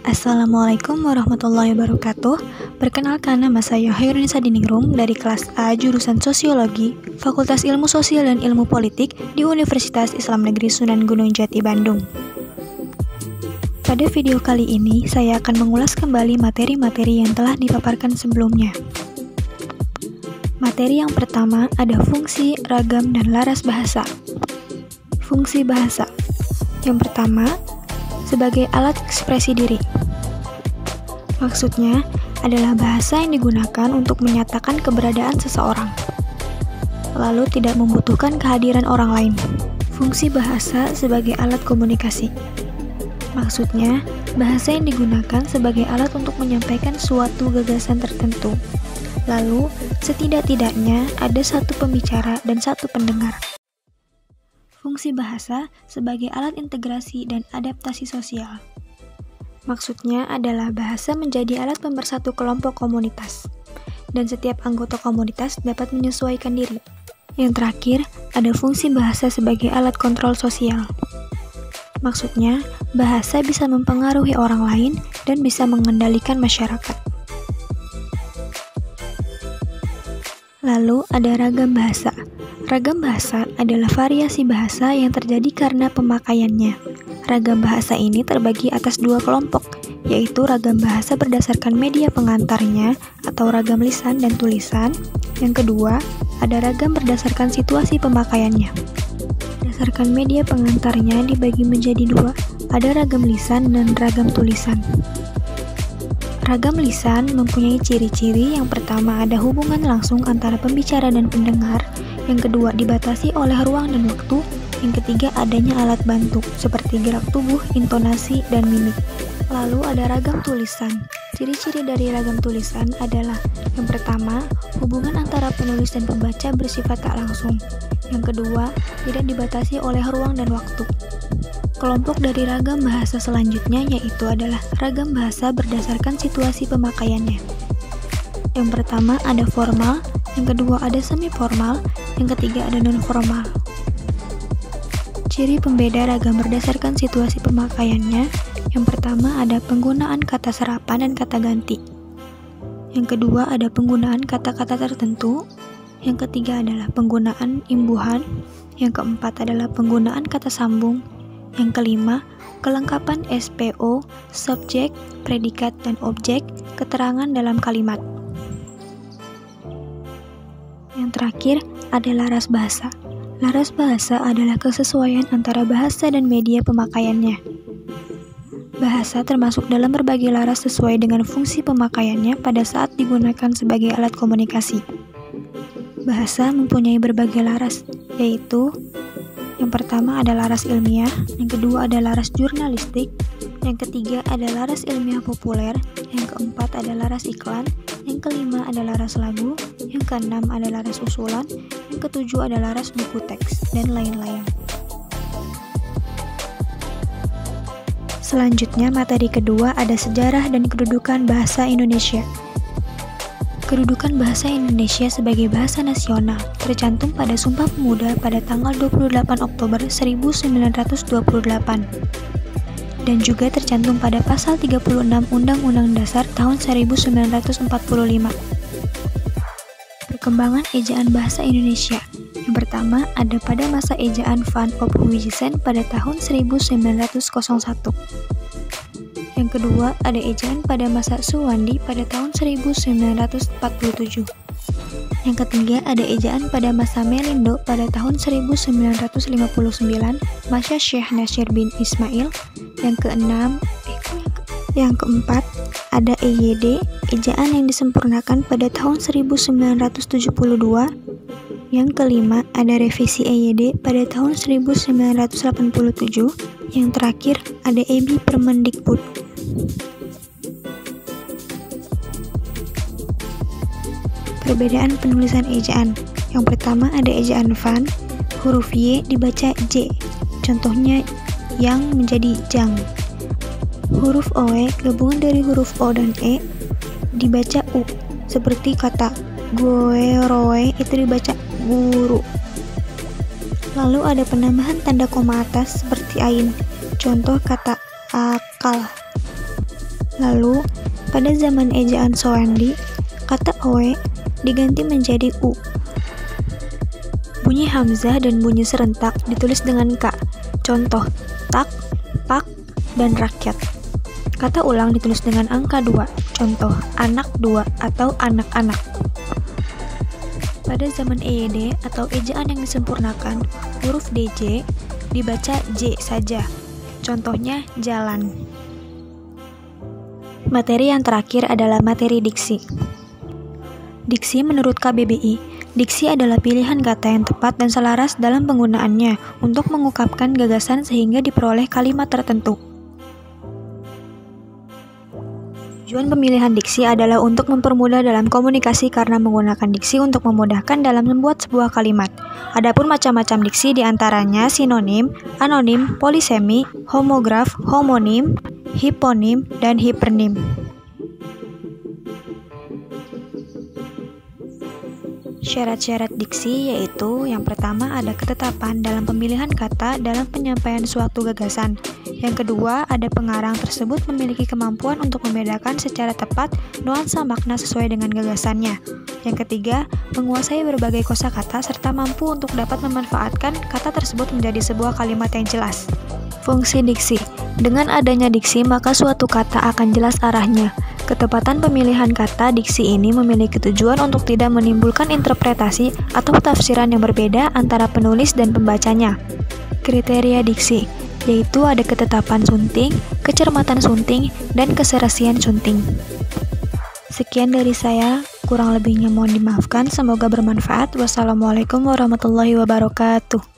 Assalamualaikum warahmatullahi wabarakatuh. Perkenalkan, nama saya Hairunisa Diningrum dari kelas A jurusan Sosiologi, Fakultas Ilmu Sosial dan Ilmu Politik di Universitas Islam Negeri Sunan Gunung Jati, Bandung. Pada video kali ini, saya akan mengulas kembali materi-materi yang telah dipaparkan sebelumnya. Materi yang pertama ada fungsi, ragam, dan laras bahasa. Fungsi bahasa. Yang pertama, sebagai alat ekspresi diri. Maksudnya adalah bahasa yang digunakan untuk menyatakan keberadaan seseorang, lalu tidak membutuhkan kehadiran orang lain. Fungsi bahasa sebagai alat komunikasi. Maksudnya, bahasa yang digunakan sebagai alat untuk menyampaikan suatu gagasan tertentu. Lalu, setidak-tidaknya ada satu pembicara dan satu pendengar. Fungsi bahasa sebagai alat integrasi dan adaptasi sosial. Maksudnya adalah bahasa menjadi alat pemersatu kelompok komunitas, dan setiap anggota komunitas dapat menyesuaikan diri. Yang terakhir, ada fungsi bahasa sebagai alat kontrol sosial. Maksudnya, bahasa bisa mempengaruhi orang lain dan bisa mengendalikan masyarakat. Lalu ada ragam bahasa. Ragam bahasa adalah variasi bahasa yang terjadi karena pemakaiannya. Ragam bahasa ini terbagi atas dua kelompok, yaitu ragam bahasa berdasarkan media pengantarnya atau ragam lisan dan tulisan. Yang kedua, ada ragam berdasarkan situasi pemakaiannya. Berdasarkan media pengantarnya dibagi menjadi dua, ada ragam lisan dan ragam tulisan. Ragam lisan mempunyai ciri-ciri. Yang pertama ada hubungan langsung antara pembicara dan pendengar. Yang kedua dibatasi oleh ruang dan waktu. Yang ketiga adanya alat bantu seperti gerak tubuh, intonasi, dan mimik. Lalu ada ragam tulisan. Ciri-ciri dari ragam tulisan adalah yang pertama, hubungan antara penulis dan pembaca bersifat tak langsung. Yang kedua, tidak dibatasi oleh ruang dan waktu. Kelompok dari ragam bahasa selanjutnya yaitu adalah ragam bahasa berdasarkan situasi pemakaiannya. Yang pertama ada formal, yang kedua ada semi-formal, yang ketiga ada non-formal. Ciri pembeda ragam berdasarkan situasi pemakaiannya, yang pertama ada penggunaan kata serapan dan kata ganti. Yang kedua ada penggunaan kata-kata tertentu. Yang ketiga adalah penggunaan imbuhan. Yang keempat adalah penggunaan kata sambung. Yang kelima, kelengkapan SPO, subjek, predikat, dan objek, keterangan dalam kalimat. Yang terakhir, ada laras bahasa. Laras bahasa adalah kesesuaian antara bahasa dan media pemakaiannya. Bahasa termasuk dalam berbagai laras sesuai dengan fungsi pemakaiannya pada saat digunakan sebagai alat komunikasi. Bahasa mempunyai berbagai laras, yaitu yang pertama ada laras ilmiah, yang kedua ada laras jurnalistik, yang ketiga ada laras ilmiah populer, yang keempat ada laras iklan, yang kelima ada laras lagu, yang keenam ada laras usulan, yang ketujuh ada laras buku teks, dan lain-lain. Selanjutnya materi kedua ada sejarah dan kedudukan bahasa Indonesia. Kedudukan bahasa Indonesia sebagai bahasa nasional tercantum pada Sumpah Pemuda pada tanggal 28 Oktober 1928 dan juga tercantum pada pasal 36 Undang-Undang Dasar tahun 1945. Perkembangan ejaan bahasa Indonesia. Yang pertama ada pada masa ejaan Van op Huijsen pada tahun 1901. Yang kedua, ada ejaan pada masa Suwandi pada tahun 1947. Yang ketiga, ada ejaan pada masa Melindo pada tahun 1959, masa Syekh Nasir bin Ismail. Yang keempat, ada EYD, ejaan yang disempurnakan pada tahun 1972. Yang kelima, ada revisi EYD pada tahun 1987. Yang terakhir, ada EBI Permendikbud. Perbedaan penulisan ejaan. Yang pertama ada ejaan Van, huruf Y dibaca J, contohnya yang menjadi jang. Huruf OE gabungan dari huruf O dan E dibaca U, seperti kata goeroe itu dibaca guru. Lalu ada penambahan tanda koma atas seperti ain, contoh kata akal. Lalu, pada zaman ejaan Soendi, kata oe diganti menjadi u. Bunyi hamzah dan bunyi serentak ditulis dengan k. Contoh, tak, pak, dan rakyat. Kata ulang ditulis dengan angka 2. Contoh, anak 2 atau anak-anak. Pada zaman EYD atau ejaan yang disempurnakan, huruf DJ dibaca J saja. Contohnya, jalan. Materi yang terakhir adalah materi diksi. Diksi menurut KBBI, diksi adalah pilihan kata yang tepat dan selaras dalam penggunaannya untuk mengungkapkan gagasan sehingga diperoleh kalimat tertentu. Tujuan pemilihan diksi adalah untuk mempermudah dalam komunikasi karena menggunakan diksi untuk memudahkan dalam membuat sebuah kalimat. Adapun macam-macam diksi diantaranya sinonim, anonim, polisemi, homograf, homonim, hiponim, dan hipernim. Syarat-syarat diksi yaitu yang pertama ada ketetapan dalam pemilihan kata dalam penyampaian suatu gagasan. Yang kedua, ada pengarang tersebut memiliki kemampuan untuk membedakan secara tepat nuansa makna sesuai dengan gagasannya. Yang ketiga, menguasai berbagai kosakata serta mampu untuk dapat memanfaatkan kata tersebut menjadi sebuah kalimat yang jelas. Fungsi diksi. Dengan adanya diksi, maka suatu kata akan jelas arahnya. Ketepatan pemilihan kata diksi ini memiliki tujuan untuk tidak menimbulkan interpretasi atau tafsiran yang berbeda antara penulis dan pembacanya. Kriteria diksi, yaitu ada ketetapan sunting, kecermatan sunting, dan keserasian sunting. Sekian dari saya, kurang lebihnya mohon dimaafkan, semoga bermanfaat. Wassalamualaikum warahmatullahi wabarakatuh.